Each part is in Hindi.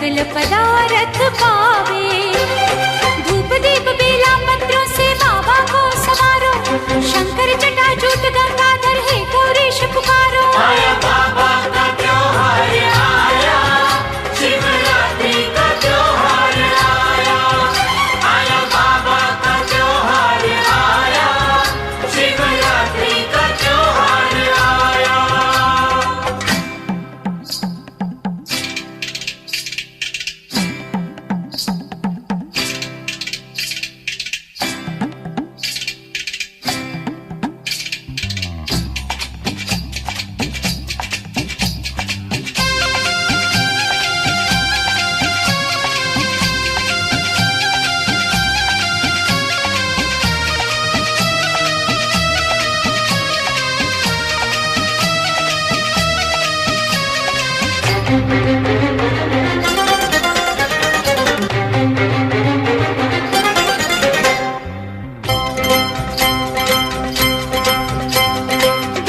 सकल पदार्थ पावे। धूप दीप बेला पत्रों से बाबा को सवारो, शंकर जटाजूट गंगाधर हे गौरीश पुकारो। आया बाबा का त्योहार आया, शिवरात्रि का त्योहार आया। आया बाबा का त्योहार आया, शिवरात्रि का त्योहार आया।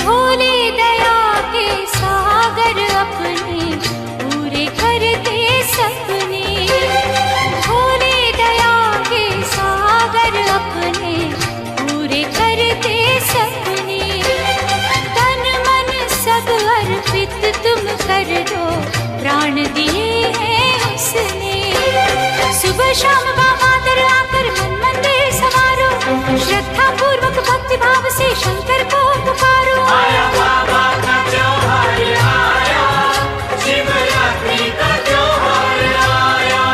भोले दया के सागर अपने पूरे करते सपने। भोले दया के सागर अपने पूरे करते सपने। तन मन सब अर्पित तुम कर दो, प्राण दिए हैं उसने। सुबह शाम बाबादर आकर मन मंदिर सवारो, श्रद्धा पूर्वक भक्ति भाव से शंकर को पुकारो। आया बाबा का त्योहार आया, शिवरात्रि का त्योहार आया।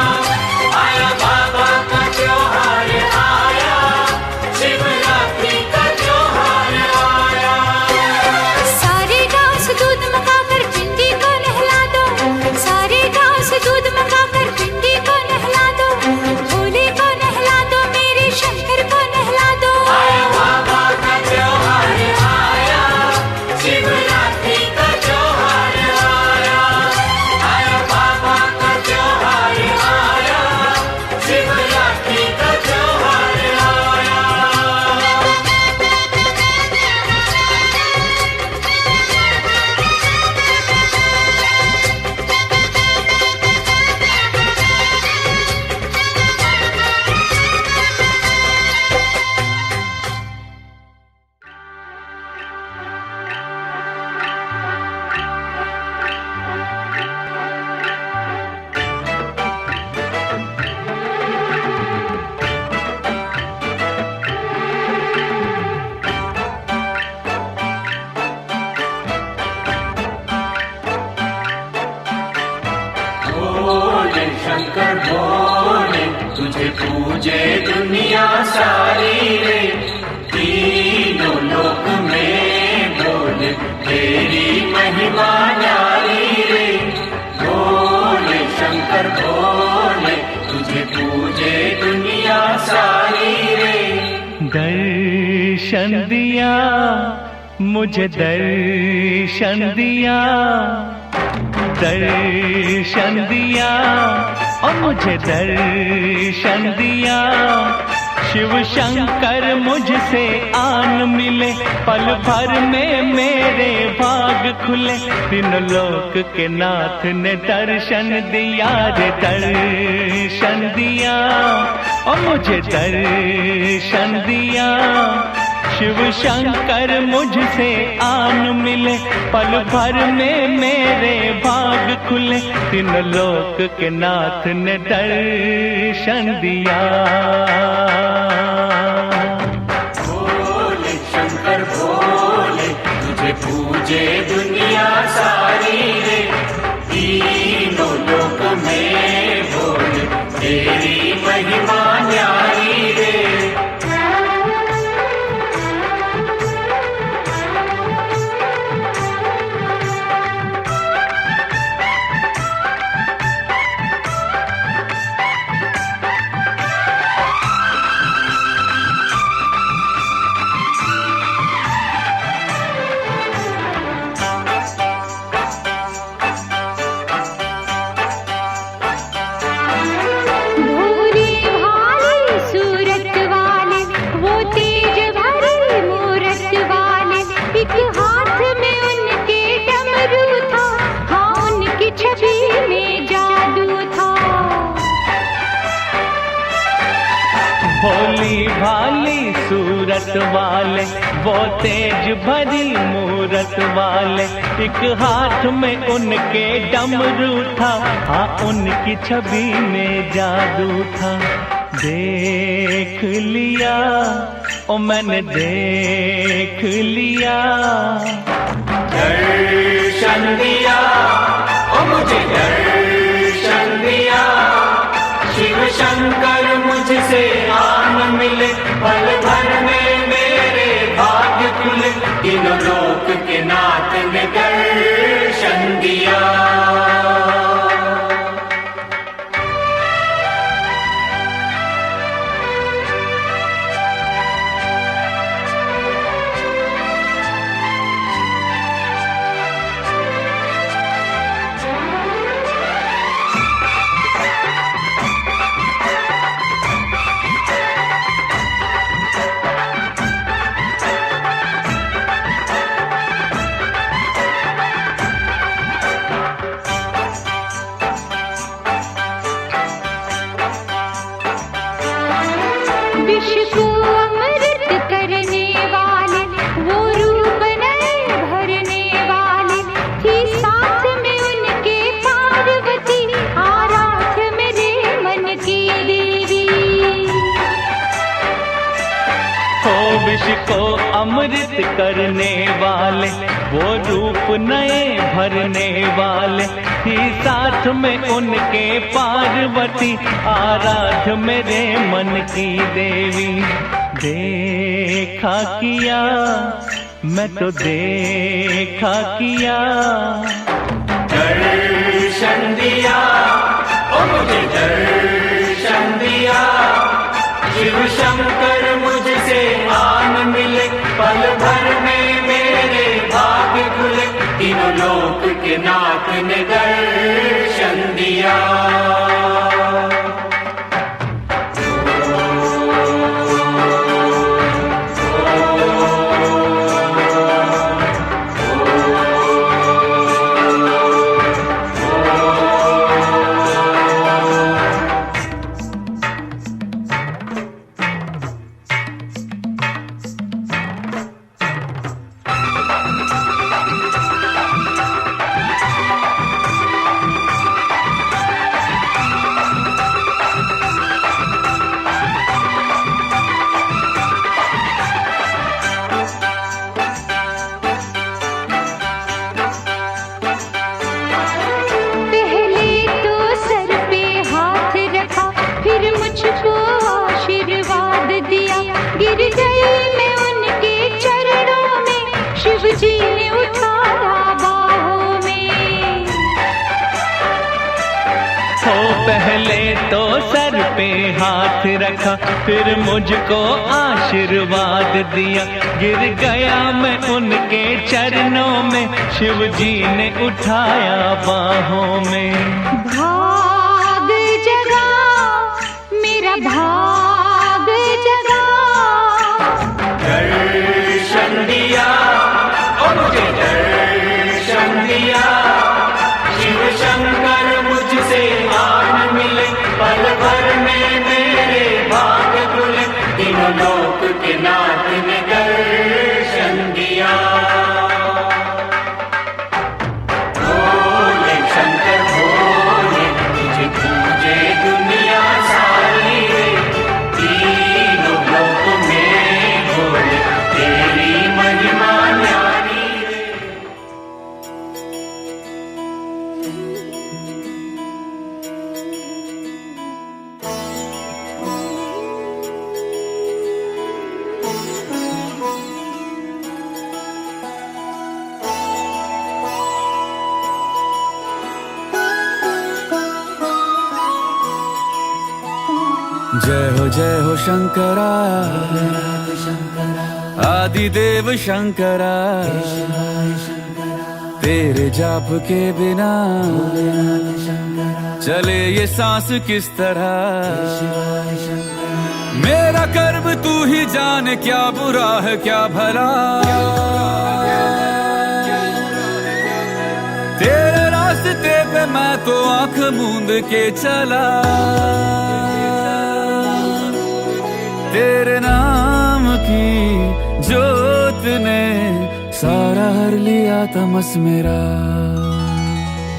आया बाबा का त्योहार आया, शिवरात्रि का त्योहार आया। सारे गांव से दूध मंगाकर पिंडी को नहला दो, सारे गांव से दूध मंगाकर पिंडी को नहला दो। भोले को नहला दो, मेरे शंकर को नहला दो। आया बाबा का त्योहार आया, शिवरात्रि का त्योहार आया। आया बाबा का त्योहार आया, शिवरात्रि का त्योहार आया। भोले शंकर भोले, तुझे पूजे दुनिया सारी रे। तीनों लोक में बोले, तेरी महिमा न्यारी रे। भोले शंकर भोले, तुझे पूजे दुनिया सारी रे। दर्शन दिया मुझे, दर्शन दिया, दर्शन दिया और मुझे दर्शन दिया। शिव शंकर मुझसे आन मिले, पल भर में मेरे भाग खुले। तीनों लोक के नाथ ने दर्शन दिया रे, दर्शन दिया और मुझे दर्शन दिया। शिव शंकर मुझसे आन मिले, पल भर में मेरे भाग खुले। तीनों लोक के नाथ ने दर्शन दिया। भोले शंकर भोले, तुझे पूजे दुनिया सारी रे। तीनों लोक में बोले, तेरी महिमा न्यारी रे। मूरत वाले, वो तेज भरी मूरत वाले। एक हाथ में उनके डमरू था, हाँ उनकी छवि में जादू था। देख लिया ओ मैंने देख लिया, दर्शन दिया ओ मुझे दर्शन दिया। शिव शंकर मुझसे आन मिले, पल भर में मेरे भाग्य खुले। तीनों लोक के नाथ ने दर्शन दिया। विष को अमृत करने वाले, वो रूप नए भरने वाले। थी साथ में उनके पार्वती, आराध मेरे मन की देवी। हो विष को अमृत करने वाले, वो रूप नए भरने वाले। थी साथ में उनके पार्वती, आराध मेरे मन की देवी। देखा किया मैं तो देखा किया, दर्शन दिया ओ मुझे दर्शन दिया। शिव शंकर मुझसे आन मिले, पल भर में मेरे भाग्य खुले। तीनों लोक के नाथ ने दर्शन दिया। गिर गई मैं उनके चरणों में, शिव जी ने उठाया बाहों में। हो पहले तो सर पे हाथ रखा, फिर मुझको आशीर्वाद दिया। गिर गया मैं उनके चरणों में, शिव जी ने उठाया बाहों में। भाग जगा मेरा भाग जगा, दर्शन दिया ओ मुझे दर्शन दिया। शिव शंकर मुझसे आन मिले, पल भर में मेरे भाग्य खुले। तीनों लोक के नाथ ने दर्शन दिया। भोले शंकर भोले, तुझे पूजे दुनिया सारी रे। तीनों लोक में भोले, तेरी महिमा न्यारी रे। जय हो शंकरा, आदिदेव शंकरा। तेरे जाप के बिना चले ये सांस किस तरह। मेरा कर्म तू ही जाने, क्या बुरा है क्या भला। तेरे रास्ते पे मैं तो आंख मूंद के चला। तेरे नाम की जोत ने सारा हर लिया तमस मेरा।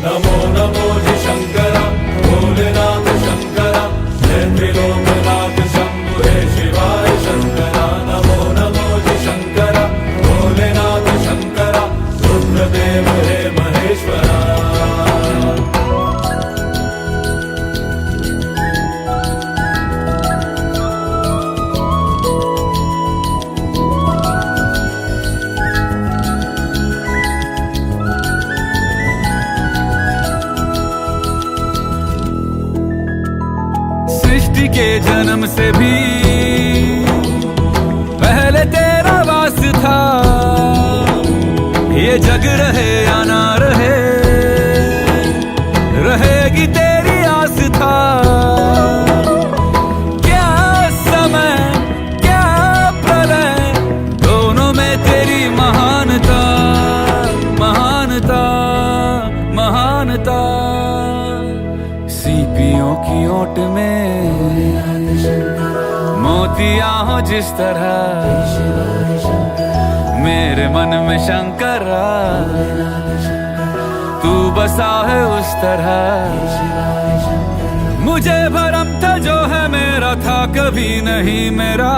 नमो नमो जी शंकरा भोलेनाथ शंकरा जय त्रिलोकनाथ शंभु हे शिवाय शंकरा। नमो नमो जी शंकरा भोलेनाथ शंकरा रुद्रदेव हे महेश्वरा। सृष्टि के जन्म से भी पहले तेरा वास था। ये जग रहे या ना रहे रहेगी तेरी आस था। क्या समय क्या प्रलय दोनों में तेरी महानता महानता महानता। सीपियों की ओट में मोतियां हो जिस तरह मेरे मन में शंकरा तू बसा है उस तरह। मुझे भरम था जो है मेरा था कभी नहीं मेरा।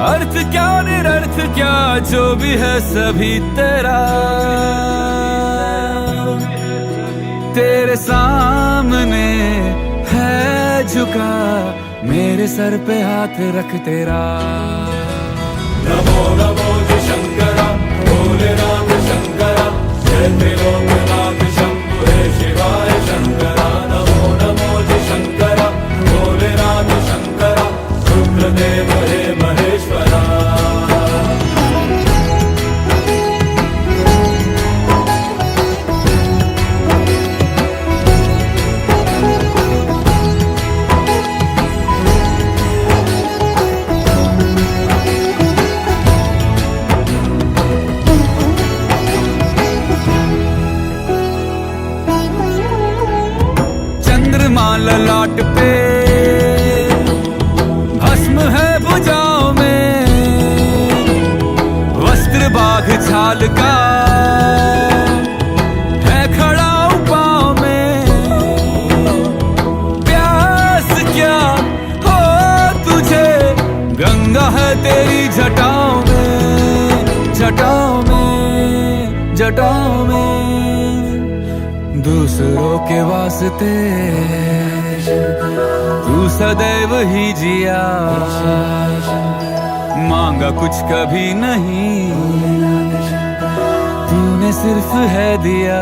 अर्थ क्या निरर्थ क्या जो भी है सभी तेरा। तेरे सामने है झुका मेरे सर पे हाथ रख तेरा। नमो नमो जी शंकरा भोलेनाथ शंकरा जय त्रिलोकनाथ शंभु हे शिवाय शंकरा। नमो नमो जी शंकरा भोलेनाथ शंकरा रुद्रदेव हे महेश्वरा। ललाट पे भस्म है भुजाओं में वस्त्र बाघ छाल का है खड़ा पाँव में। प्यास क्या हो तुझे गंगा है तेरी जटाओं में जटाओं में जटाओं में। दूसरों के वास्ते तू सदैव ही जिया मांगा कुछ कभी नहीं तूने सिर्फ है दिया।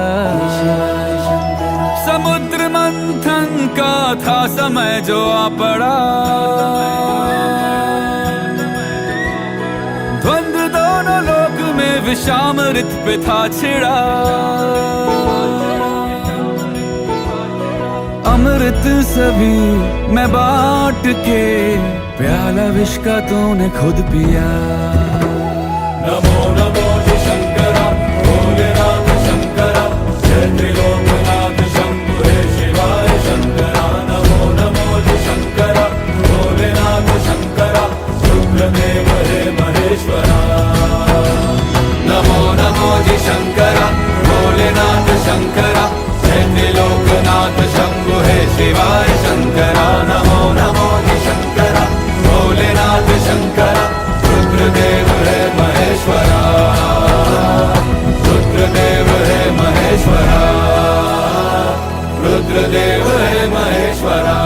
समुद्र मंथन का था समय जो आ पड़ा द्वंद्व दोनों लोक में विषामृत पे था छिड़ा। अमृत सभी मैं बांट के प्याला विष का तूने खुद पिया। नमो नमो जी शंकरा भोलेनाथ शंकरा जय त्रिलोकनाथ शंभु हे शिवाय शंकरा। नमो नमो जी शंकरा भोलेनाथ शंकरा रुद्रदेव हे महेश्वरा। नमो नमो जी शंकरा भोलेनाथ शंकरा जय त्रिलोकनाथ शंभु हे शिवाय शंकरा। नमो नमो जी शंकरा भोलेनाथ शंकरा रुद्रदेव हे महेश्वरा रुद्रदेव हे महेश्वरा रुद्रदेव हे महेश्वरा।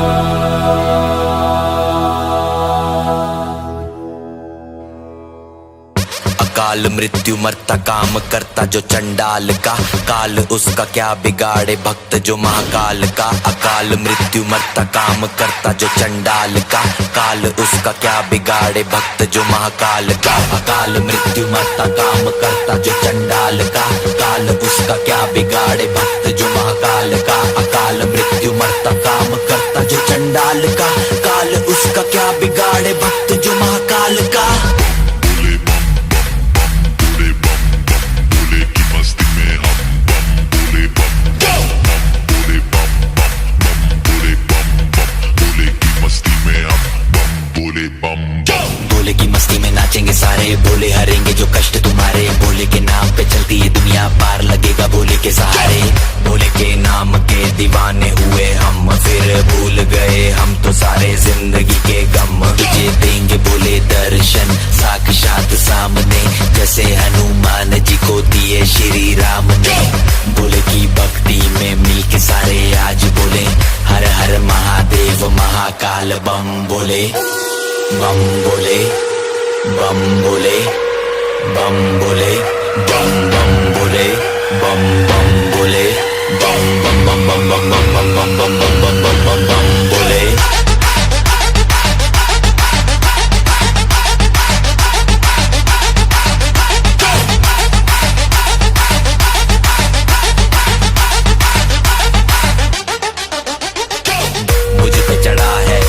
अकाल मृत्यु मरता काम करता जो चंडाल का काल उसका क्या बिगाड़े भक्त जो महाकाल का। अकाल मृत्यु मरता काम करता जो चंडाल का काल उसका क्या बिगाड़े भक्त जो महाकाल का। अकाल मृत्यु मरता काम करता जो चंडाल का काल उसका क्या बिगाड़े भक्त जो महाकाल का। अकाल मृत्यु मरता काम करता जो चंडाल का काल उसका क्या बिगाड़े भक्त जो महाकाल का। मस्ती में हम भोले की मस्ती में नाचेंगे सारे, भोले हरेंगे जो कष्ट तुम्हारे, भोले के नाम पे चलती है दुनिया, पार लगेगा भोले के सहारे। भोले के नाम के दीवाने हुए हम, फिर भूल गए हम तो सारे जिंदगी के गम। तुझे देंगे भोले दर्शन साक्षात सामने, जैसे हनुमान जी को दिए श्री राम ने। भोले की भक्ति में मिलके सारे आज बोले, हर हर महादेव महाकाल बम बोले, बम बोले, बम बोले, बम बोले, बम बम बोले, बम बम बोले, बम बम बम बम बम बम बम बम बम बम बम बम बम बोले।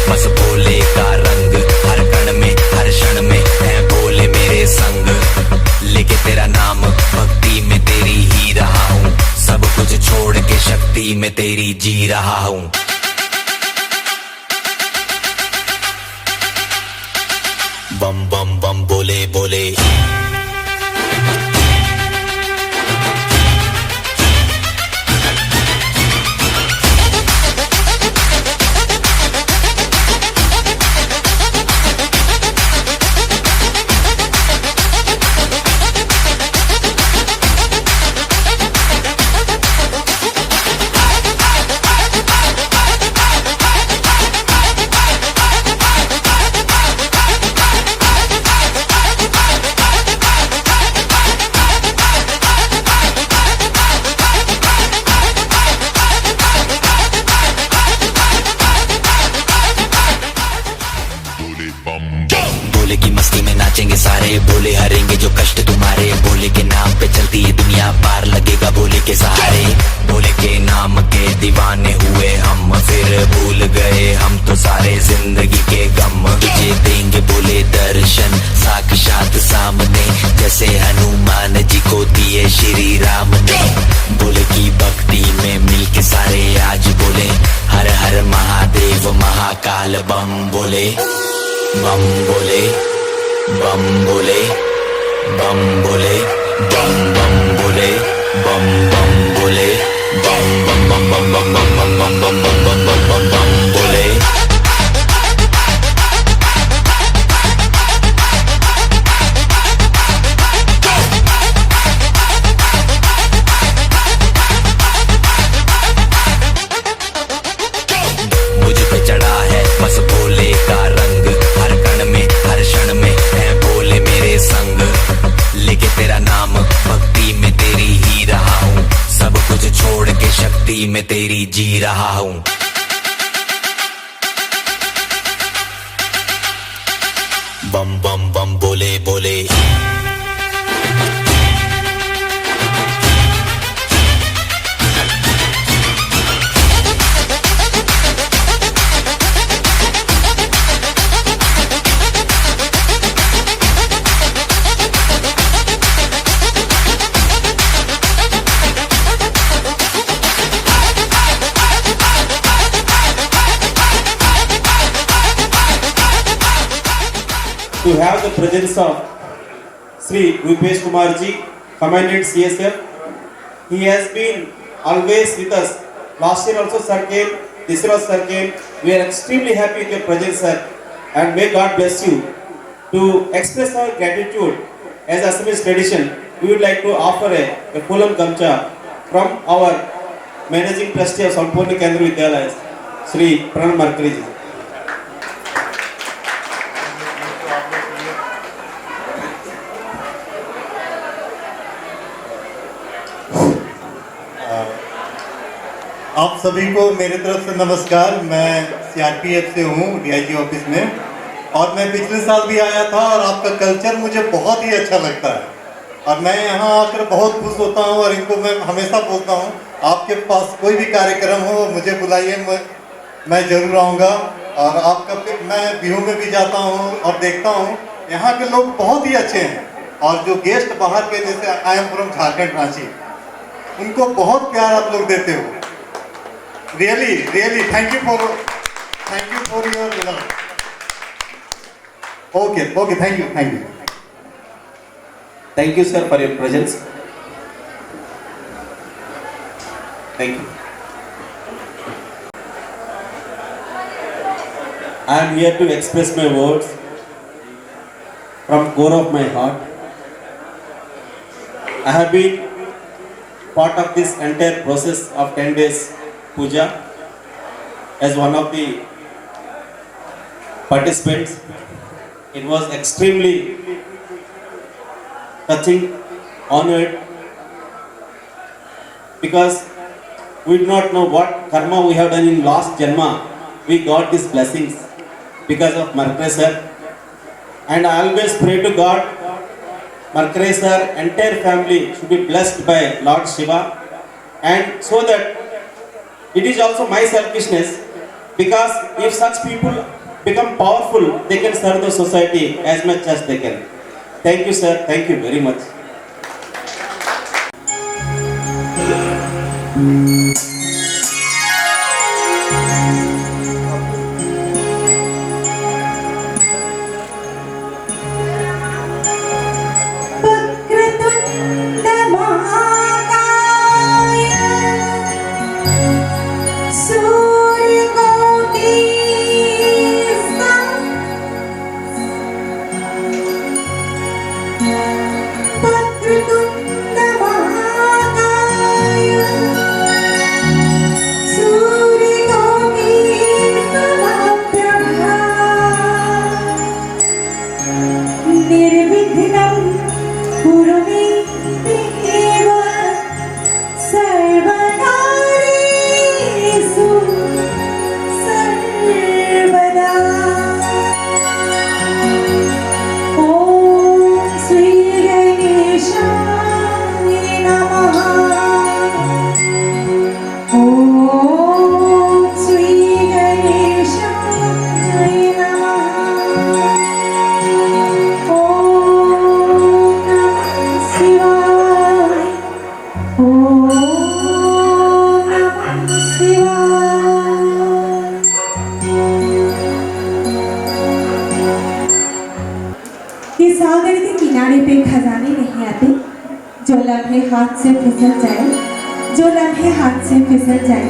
बस भोले का रंग, हर कण में हर क्षण में है भोले मेरे संग। लेके तेरा नाम भक्ति में तेरी ही रहा हूँ, सब कुछ छोड़ के शक्ति में तेरी जी रहा हूँ। बम बम बम बोले बोले। भोले की मस्ती में नाचेंगे सारे, भोले हरेंगे जो कष्ट तुम्हारे, भोले के नाम पे चलती है दुनिया, पार लगेगा भोले के सहारे। भोले के नाम के दीवाने हुए हम, फिर भूल गए हम तो सारे जिंदगी के गम। तुझे देंगे भोले दर्शन साक्षात सामने, जैसे हनुमान जी को दिए श्री राम ने। भोले की भक्ति में मिलके सारे आज बोले, हर हर महादेव महाकाल बम बोले, बम बोले, बम बोले, बम बोले, बम बम बोले, बम बम बोले, बम बम बम बम बम बम बम बम बम बम बम बम बम बोले। मुझ पे चढ़ा है बस भोले का रंग, हर कण में हर क्षण में है भोले मेरे संग। लेके तेरा नाम भक्ति में तेरी ही रहा हूँ, सब कुछ छोड़ के शक्ति में तेरी जी रहा हूँ। बम बम बम बोले बोले। To have the presence of Sri Rupesh Kumar ji, Commandant CSF. He has been always with us. Last year also sir came, this year also sir came. We are extremely happy with your presence, sir, and may God bless you. To express our gratitude as Assamese tradition, we would like to offer a Phulam Gamcha from our Managing Trustee of Sampurna Kendra Vidyalaya, Sri Pranam Markari ji. आप सभी को मेरे तरफ से नमस्कार। मैं सीआरपीएफ से हूँ, डीआईजी ऑफिस में, और मैं पिछले साल भी आया था और आपका कल्चर मुझे बहुत ही अच्छा लगता है और मैं यहाँ आकर बहुत खुश होता हूँ। और इनको मैं हमेशा बोलता हूँ, आपके पास कोई भी कार्यक्रम हो मुझे बुलाइए, मैं जरूर आऊँगा। और आपका मैं बिहू में भी जाता हूँ और देखता हूँ, यहाँ के लोग बहुत ही अच्छे हैं। और जो गेस्ट बाहर के, जैसे I am from Jharkhand Ranchi, उनको बहुत प्यार आप लोग देते हो। Really thank you for your love. Okay, thank you. Thank you, sir, for your presence. Thank you. I am here to express my words from core of my heart. I have been part of this entire process of 10 days puja as one of the participants. It was extremely touching, honored, because we do not know what karma we have done in last janma. We got these blessings because of Markare sir, and I always pray to God, Markare sir, entire family should be blessed by Lord Shiva, and so that it is also my selfishness, because if such people become powerful, they can serve the society as much as they can. Thank you, sir. Thank you very much. वक्रतुण्ड महाकाय सूर्यकोटि वक्रतुण्ड महाकाय सूर्यकोटि समप्रभा निर्विघ्नं कुरु मे देव सर्वकार्येषु सर्वदा। ॐ श्री गणेशाय नमः। ॐ श्री गणेशाय नमः। ॐ नमः शिवाय। ॐ नमः शिवाय। कि सागर के किनारे पे खजाने नहीं आते, जो लम्हे हाथ से फिसल जाए, जो लम्हे हाथ से फिसल जाए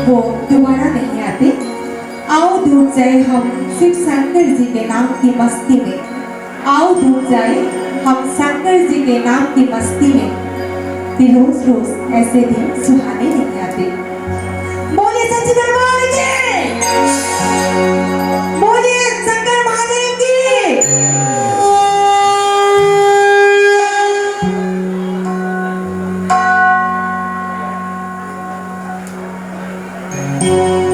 वो दोबारा नहीं आते। आओ डूब जाए हम शिव शंकर जी के नाम की मस्ती में, आओ डूब जाए हम शंकर जी के नाम की मस्ती में, कि रोज रोज ऐसे दिन सुहाने नहीं आते। बोलिए सच्चे दरबार की, बोलिए शंकर महादेव की।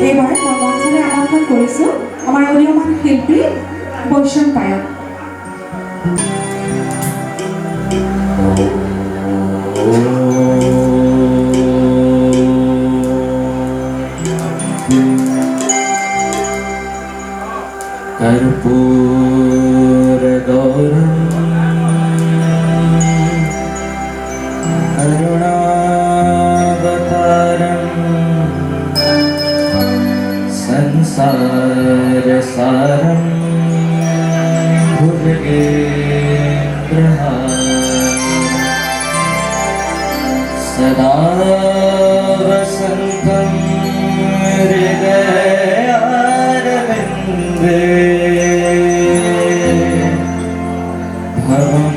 এবার মঞ্চে আমন্ত্রণ কৰিছো আমাৰ অৰিয়মান শিল্পী বৈষ্ণৱ গায়ক। कर्पूरगौरं करुणावतारं संसारसारं भुजगेन्द्रहारं सदा वसन्तं हृदयारविन्दे भवं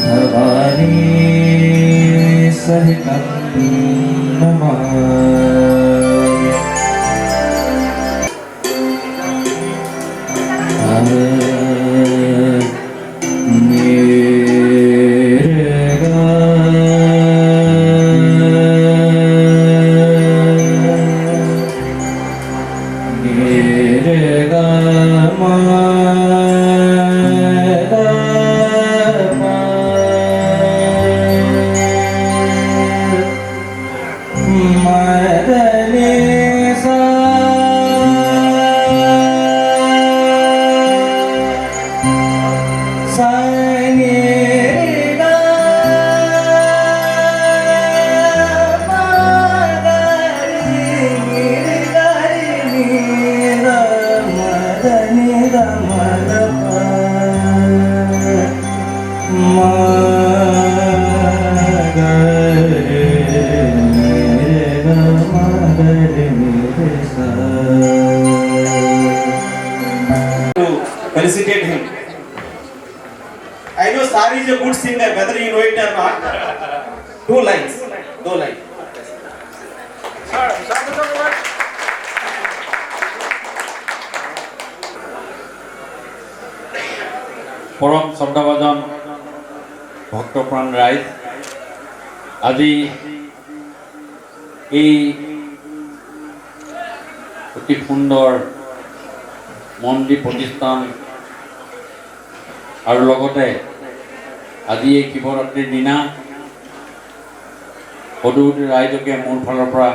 भवानी सहितं Namami. I know Sari is a good singer, whether you know it or not. 2 lines. 2 lines. পৰম শ্ৰদ্ধাভাজন ভক্তপ্ৰাণ ৰাইজ, আজি এই অতি সুন্দৰ মন্দিৰ প্ৰতিষ্ঠান আৰু লগতে আজি এই শিৱৰাত্ৰিৰ দিনা সদৌ ৰাইজকে মোৰ ফালৰ পৰা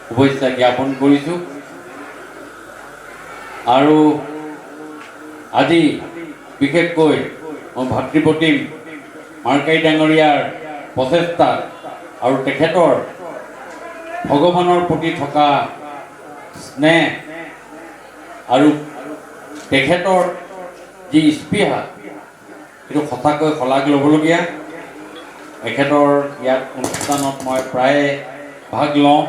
শুভেচ্ছা জ্ঞাপন কৰিছোঁ। আৰু আজি বিশেষকৈ মই ভাতৃপ্ৰতিম মাৰ্কাৰী ডাঙৰীয়াৰ প্ৰচেষ্টা আৰু তেখেতৰ ভগৱানৰ প্ৰতি থকা স্নেহ আৰু তেখেতৰ যি স্পৃহা, সেইটো সঁচাকৈ শলাগ ল'বলগীয়া। এখেতৰ ইয়াত অনুষ্ঠানত মই প্ৰায়ে ভাগ লওঁ।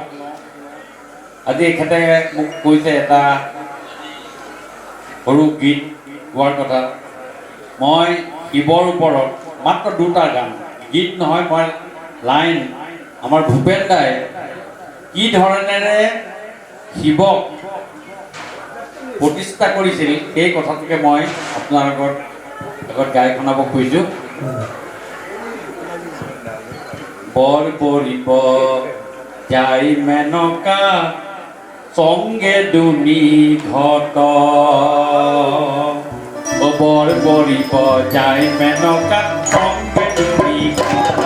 আজি এখেতে মোক কৈছে এটা সৰু গীত গোৱাৰ কথা। মই শিৱৰ ওপৰত মাত্ৰ 2টা গান, গীত নহয়, মই লাইন, আমাৰ ভূপেন দাই কি ধৰণেৰে শিৱক প্ৰতিষ্ঠা কৰিছিল সেই কথাটোকে মই আপোনাৰ আগত গাই শুনাব খুজিছোঁ। বৰ বৰিব যাই মেনকা সঙ্গে দুনি ঘট, বৰ বৰিব যাই মেনকা সঙ্গে দুনি ঘট,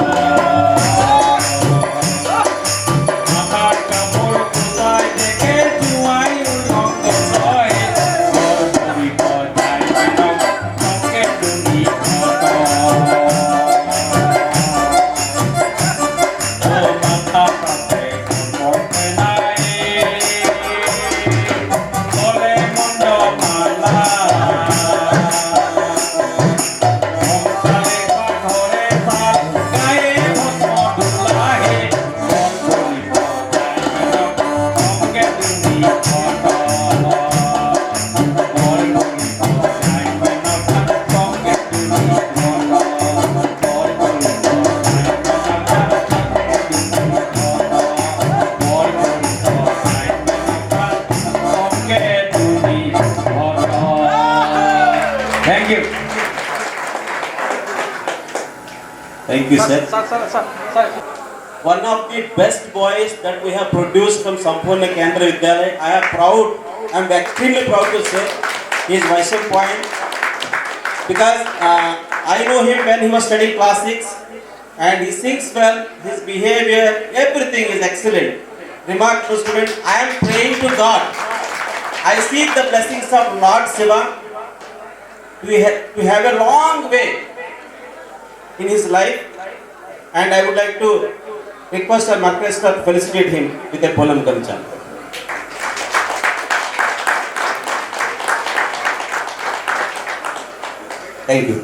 আমার কাপড় কোথায় দেখে জুয়াই রঙ লয়, বৰ বরিব যাই মেনকা সঙ্গে দুনি ঘট, ও মাথা পাতে করতে নাই বলে মন্দ মালা, সংসারে পাথরে পাল গায়ে ভস্ম দুলাহে, বল বলিব যাই মেনক সঙ্গে দুনি ঘট, বল বলিব যাই মেনক সঙ্গে দুনি ঘট, বল বলিব যাই Thank you. Thank you, sir. One of the best boys that we have produced from Sampurna Kendra Vidyalaya. I am extremely proud to say he is Vaishnav Point, because I know him when he was studying class 6, and he sings well, his behavior, everything is excellent. Remarkable student. I am praying to God. I seek the blessings of Lord Shiva to have a long way in his life, and I would like to request our orchestra to felicitate him with a poem Gamcha. Thank you.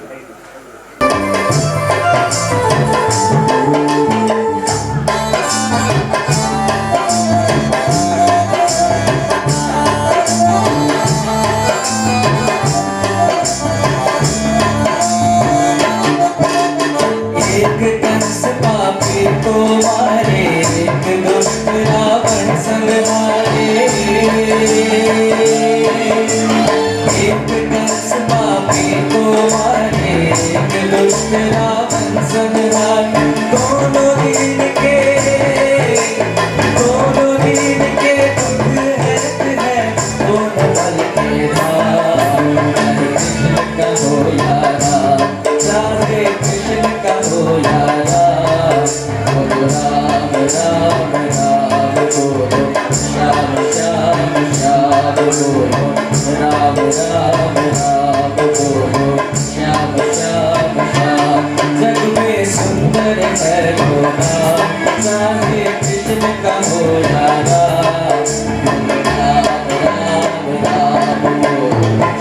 एक कंस पापी को मारे, एक दुष्ट रावण संहारे, एक कंस पापी को मारे, एक दुष्ट रावण संहारे, दोनों दिन के दुख है दोनों बल के राम, कृष्ण का हो यारा, राधे कृष्ण का हो यारा, बोलो राम राम राम बोलो, श्याम श्याम श्याम बोलो, राम राम राम बोलो, श्याम श्याम श्याम, जग में सुंदर है वो नाम, राधे कृष्ण का हो यारा, बोलो राम राम राम बोलो,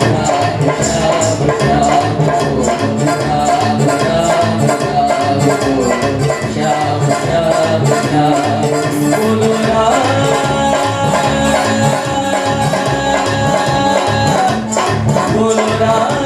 श्याम श्याम श्याम बोलो, राम राम राम बोलो, श्याम श्याम श्याम बोलो, राम बोलो, राम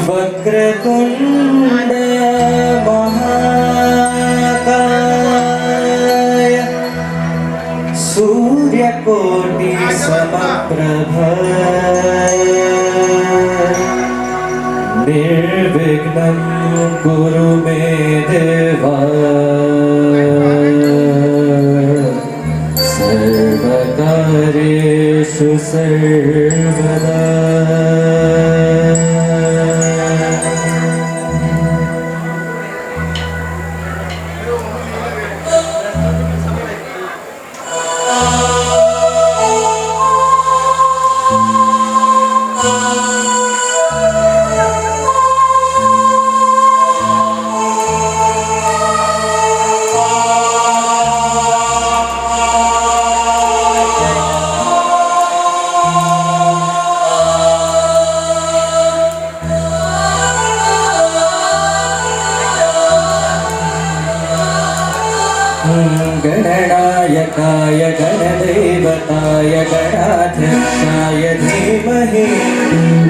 वक्रतुंड महाकाय सूर्यकोटि समप्रभ निर्विघ्नं कुरु मे देवा सर्वकार्येषु सर्वदा। गणनायकाय गणदैवताय गणाध्यक्षाय धीमहि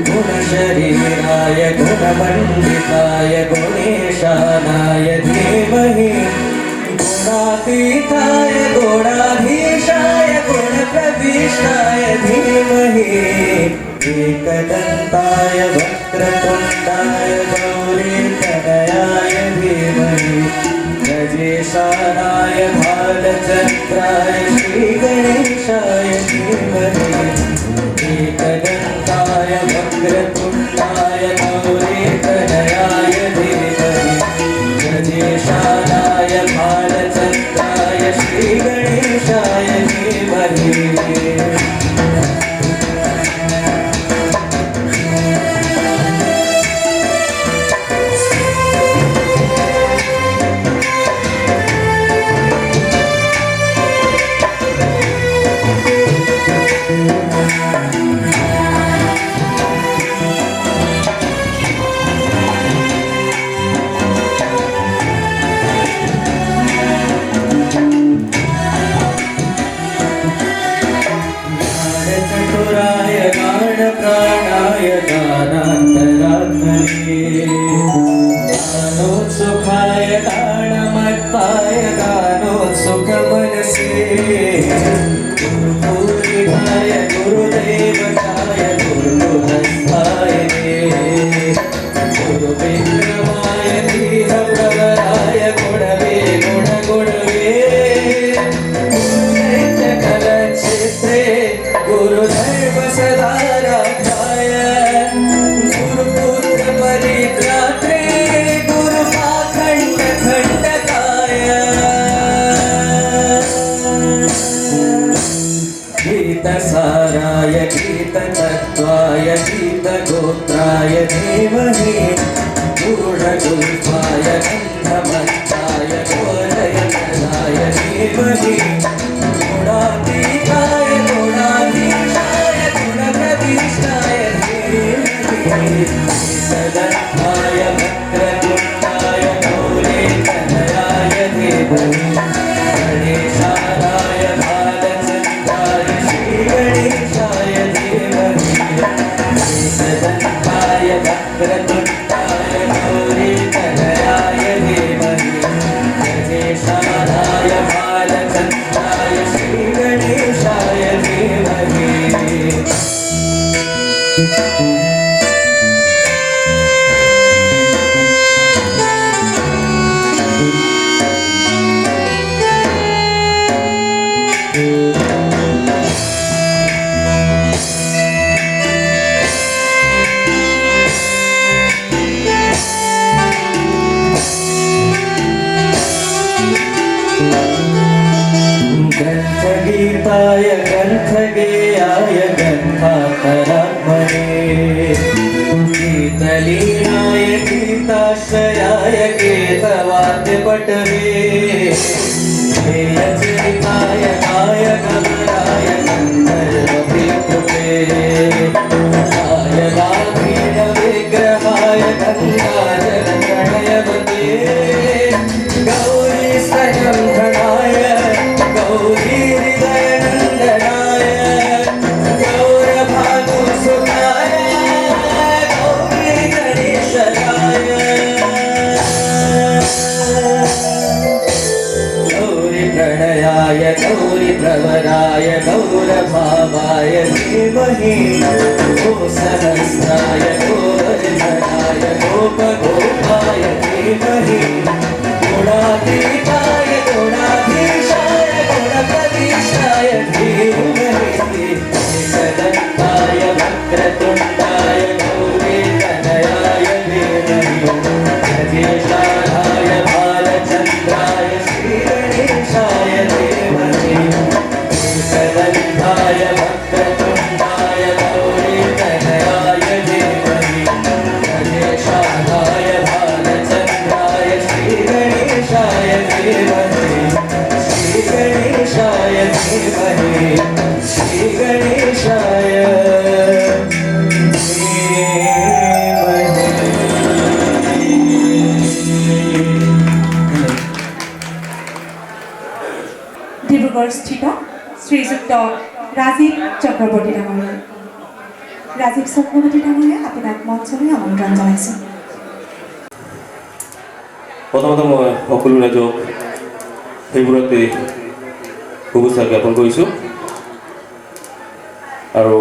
गुणशरीराय गुणमण्डिताय गुणेशानाय धीमहि गुणातीताय गुणाधीशाय गुणप्रविष्टाय धीमहि एकदन्ताय वक्रतुण्डाय गौरीतनयाय धीमहि गजेशानाय भालचन्द्राय श्रीगणेशाय धीमहि एकदन्ताय वक्रतुण्डाय गौरीतनयाय धीमहि गजेशानाय भालचन्द्राय श्रीगणेशाय धीमहि। प्राणाय गानान्तरात्मने गानोत्सुकाय गानमत्ताय गानोत्सुकमनसे गुरुपूजिताय गुरुदेवताय गुरुहस्ताय गुरुविक्रमाय धीरप्रवराय गुणवे गुणगुणवे गुरुदैत्यकलक्षेत्रे गुरुधर्म सदा गीतसाराय गीततत्त्वाय गीतगोत्राय धीमहि पूर्णगुल्फाय गन्धमत्ताय गोलयनाय धीमहि गुणातीताय गुणाधीशाय गुणप्रविष्टाय धीमहि सदत्ताय वक्रतुण्डाय गौरीतनयाय धीमहि गणेशानाय भालचन्द्राय श्रीगणेशाय धीमहि एकदन्ताय वक्रतुण्डाय गौरीतनयाय धीमहि गजेशानाय भालचन्द्राय श्रीगणेशाय धीमहि। ग्रन्थगीताय ग्रन्थगेयाय ग्रन्थान्तरात्मने गीतलीनाय गीताश्रयाय गीतवाद्यपटवे गेयचरिताय गायकमराय गन्धर्वपितृवे गौरभावाय धीमहि ॐ सहस्राय गोवर्धनाय गोपगोपाय धीमहि गुणातीताय गुणाधीशाय गुणप्रतीशाय धीमहि निषदन्ताय वक्रतुण्डाय गौरीतनयाय धीमहि गजेशाय भालचन्द्राय श्रीगणेशाय धीमहि निषदन्ताय वक्रतुण्डाय गौरीतनयाय धीमहि गजेशाय भालचन्द्राय श्रीगणेशाय धीमहि श्रीगणेशाय धीमहि श्रीगणेशाय ডিব্ৰুগড়স্থিত শ্ৰীযুক্ত ৰাজীৱ চক্ৰৱৰ্তী ডাঙৰীয়া ৰাজীৱ চক্ৰৱৰ্তী ডাঙৰীয়া আপোনাক মঞ্চলৈ আমন্ত্ৰণ জনাইছোঁ। প্ৰথমতে মই সকলো ৰাইজক সেইবোৰতে শুভেচ্ছা জ্ঞাপন কৰিছোঁ আৰু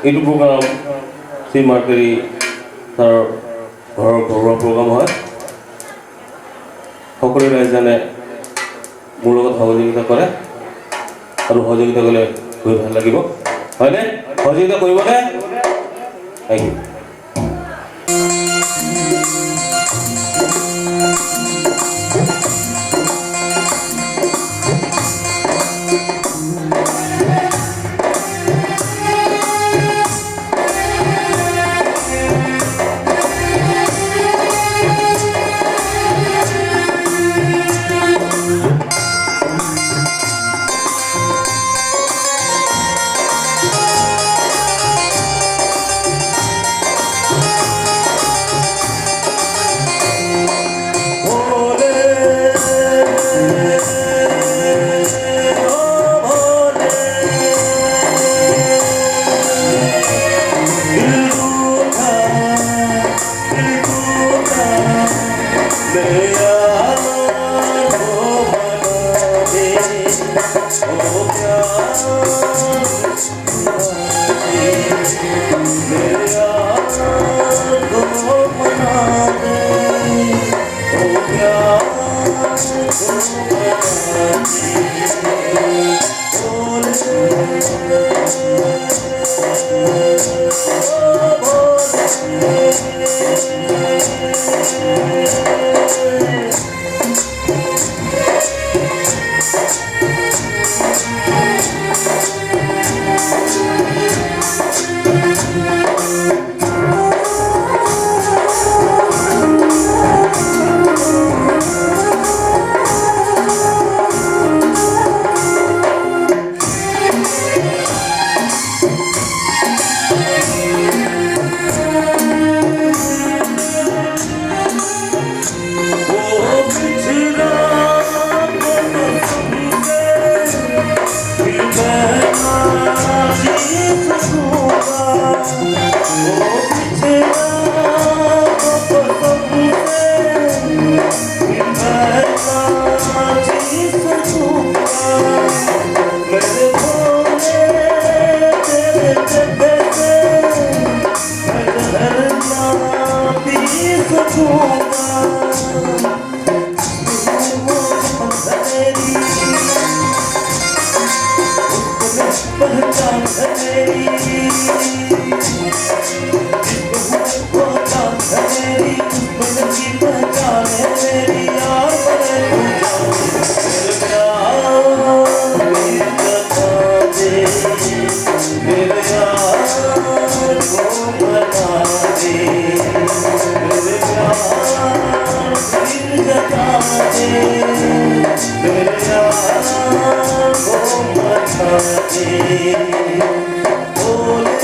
এইটো প্ৰগ্ৰাম শ্ৰী মাৰ্কাৰী তাৰ ঘৰৰ ঘৰুৱা প্ৰগ্ৰাম হয়। সকলো ৰাইজজনে মোৰ লগত সহযোগিতা কৰে আৰু সহযোগিতা কৰিলে গৈ ভাল লাগিব, হয়নে? সহযোগিতা কৰিবনে? Thank you.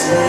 Oh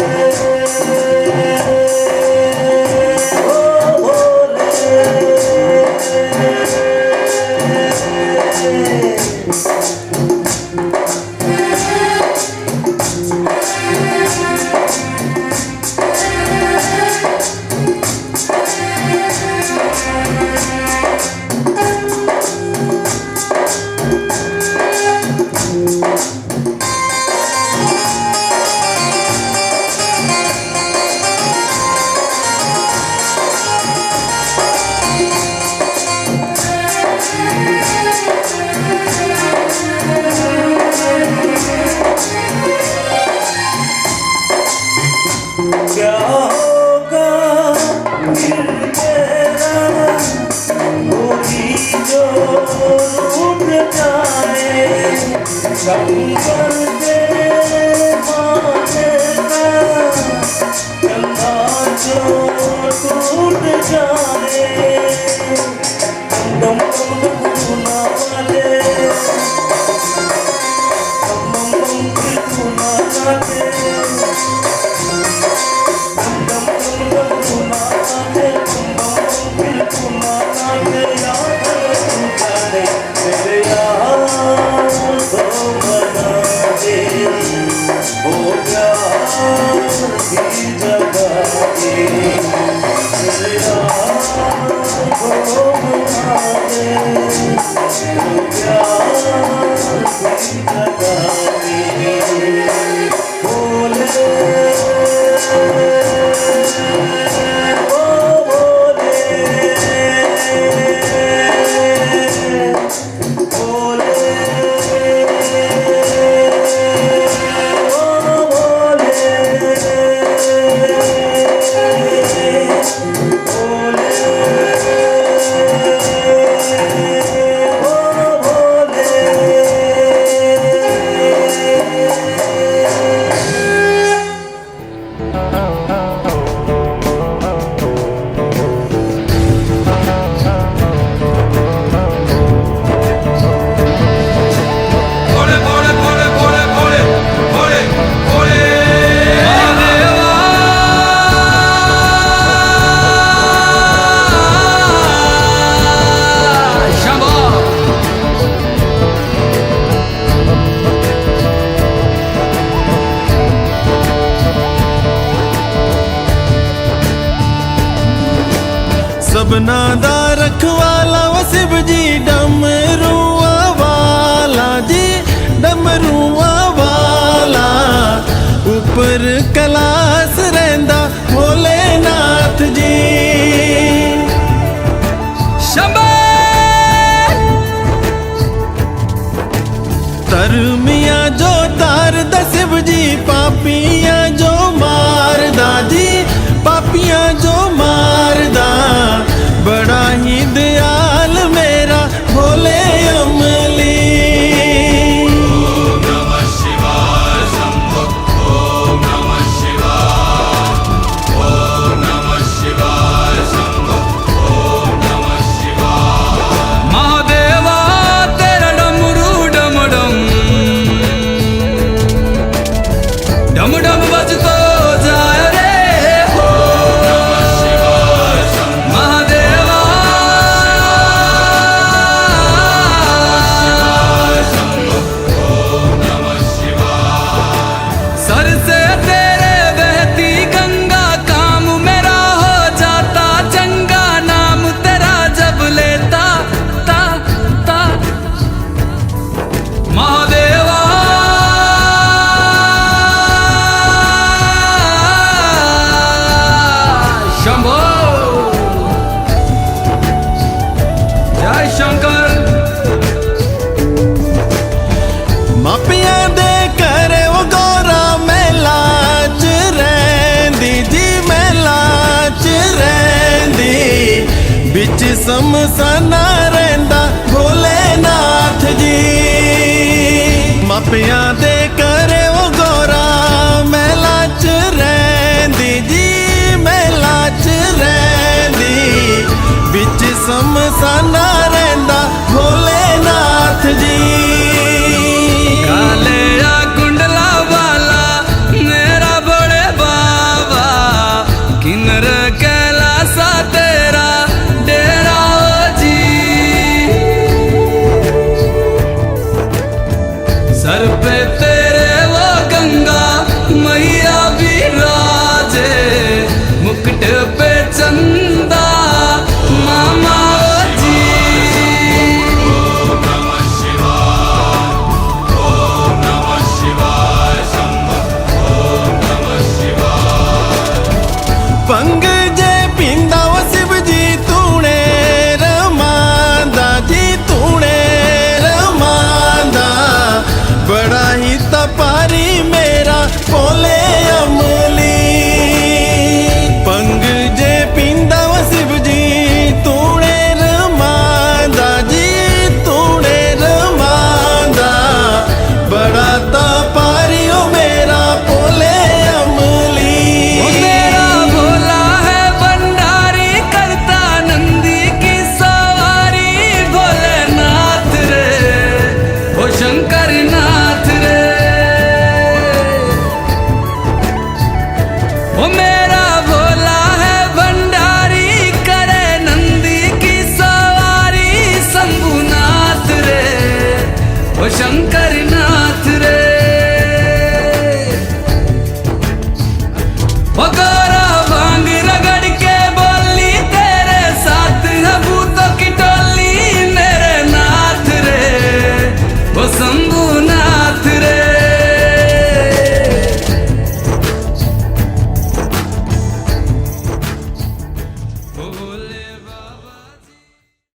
सबना दा रखवाला व शिव जी डमरुआ वाला जी डमरुआ वाला ऊपर कैलाश रहिंदा भोलेनाथ जी तरमिया जो तार दा शिव जी पापियां जो मारदा जी पापियां जो मारदा बड़ा ही दयाल मेरा भोले अमली ओम नमः शिवाय शंभो ओम नमः शिवाय ओम नमः शिवाय शंभो ओम नमः शिवाय महादेवा तेरा डमरू डम डम डम डम बजतो जाए रे समसाना रहिंदा भोलेनाथ जी मापियां दे करे वो गोरा मेला च रहिंदी जी मेला च रहिंदी बिच समसाना रहिंदा भोलेनाथ जी काले कुंडला वाला मेरा बड़े बाबा किन्नर कैलासा तेरा सर पे तेरे शंकर